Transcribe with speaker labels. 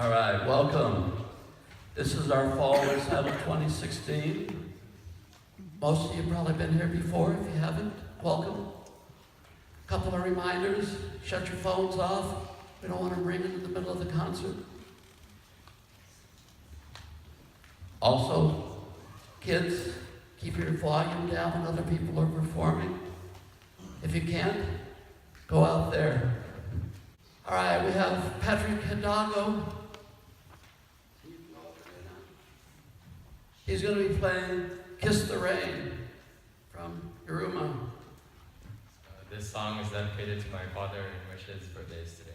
Speaker 1: All right, welcome. This is our fall recital 2016. Most of you have probably been here before. If you haven't, welcome. A couple of reminders: shut your phones off. We don't want them ringing in the middle of the concert. Also, kids, keep your volume down when other people are performing. If you can't, go out there. All right, we have Patrick Hidalgo. He's going to be playing Kiss the Rain from Yuruma.
Speaker 2: This song is dedicated to my father and Mish's birthdays today.